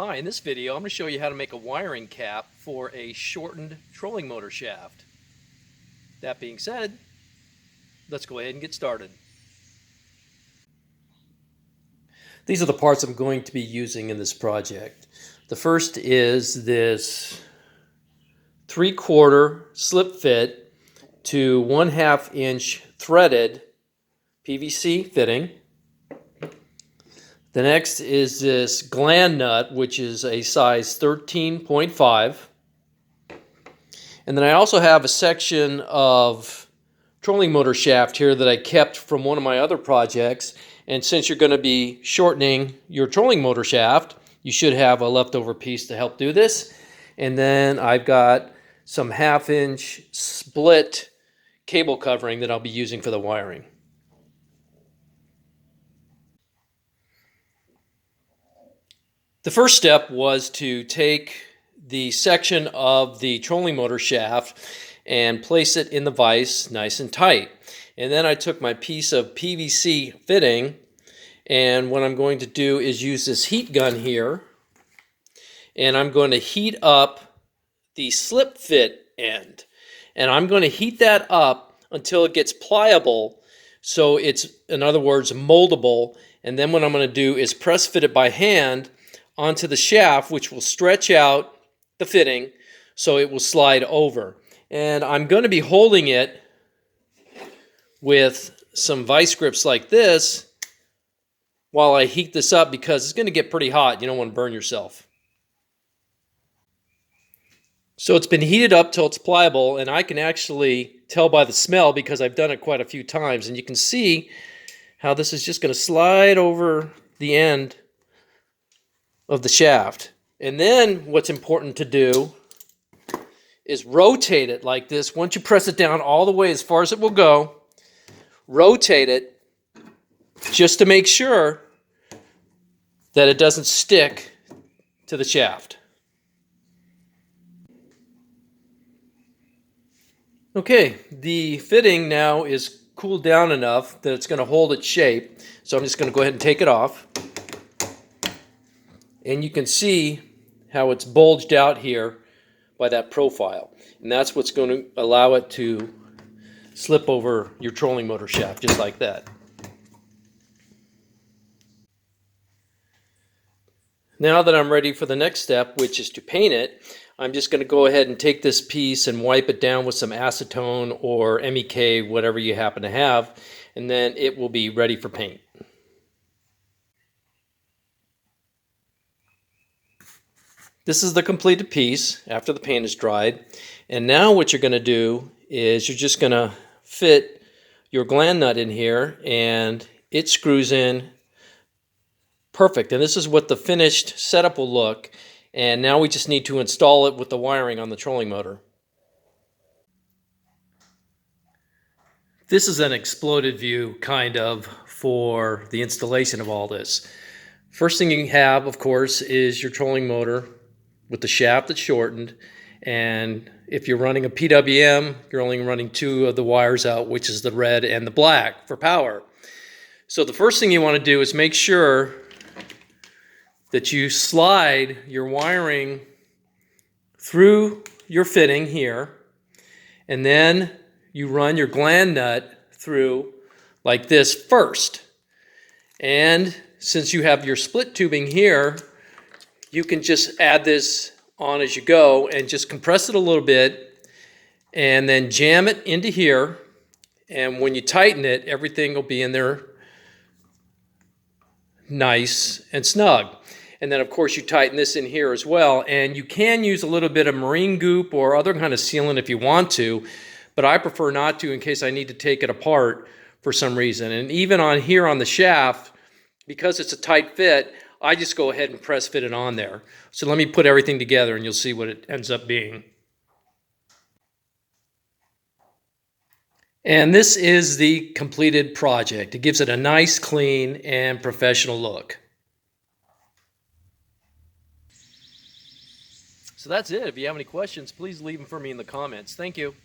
Hi, in this video I'm going to show you how to make a wiring cap for a shortened trolling motor shaft. That being said, let's go ahead and get started. These are the parts I'm going to be using in this project. The first is this 3/4 slip fit to 1/2 inch threaded PVC fitting. The next is this gland nut, which is a size 13.5. And then I also have a section of trolling motor shaft here that I kept from one of my other projects. And since you're going to be shortening your trolling motor shaft, you should have a leftover piece to help do this. And then I've got some 1/2 inch split cable covering that I'll be using for the wiring. The first step was to take the section of the trolling motor shaft and place it in the vise nice and tight. And then I took my piece of PVC fitting, and what I'm going to do is use this heat gun here, and I'm going to heat up the slip fit end. And I'm going to heat that up until it gets pliable, so it's, in other words, moldable. And then what I'm going to do is press fit it by hand onto the shaft, which will stretch out the fitting so it will slide over. And I'm going to be holding it with some vice grips like this while I heat this up, because it's going to get pretty hot. You don't want to burn yourself. So it's been heated up till it's pliable, and I can actually tell by the smell because I've done it quite a few times. And you can see how this is just going to slide over the end of the shaft. And then what's important to do is rotate it like this. Once you press it down all the way as far as it will go, rotate it just to make sure that it doesn't stick to the shaft. Okay, the fitting now is cooled down enough that it's going to hold its shape. So I'm just going to go ahead and take it off. And you can see how it's bulged out here by that profile. And that's what's going to allow it to slip over your trolling motor shaft, just like that. Now that I'm ready for the next step, which is to paint it, I'm just going to go ahead and take this piece and wipe it down with some acetone or MEK, whatever you happen to have, and then it will be ready for paint. This is the completed piece after the paint is dried. And now what you're going to do is you're just going to fit your gland nut in here, and it screws in perfect. And this is what the finished setup will look. And now we just need to install it with the wiring on the trolling motor. This is an exploded view, kind of, for the installation of all this. First thing you have, of course, is your trolling motor with the shaft that's shortened. And if you're running a PWM, you're only running 2 of the wires out, which is the red and the black for power. So the first thing you want to do is make sure that you slide your wiring through your fitting here, and then you run your gland nut through like this first. And since you have your split tubing here, you can just add this on as you go and just compress it a little bit and then jam it into here. And when you tighten it, everything will be in there nice and snug. And then, of course, you tighten this in here as well. And you can use a little bit of marine goop or other kind of sealant if you want to, but I prefer not to in case I need to take it apart for some reason. And even on here on the shaft, because it's a tight fit, I just go ahead and press fit it on there. So let me put everything together and you'll see what it ends up being. And this is the completed project. It gives it a nice, clean, and professional look. So that's it. If you have any questions, please leave them for me in the comments. Thank you.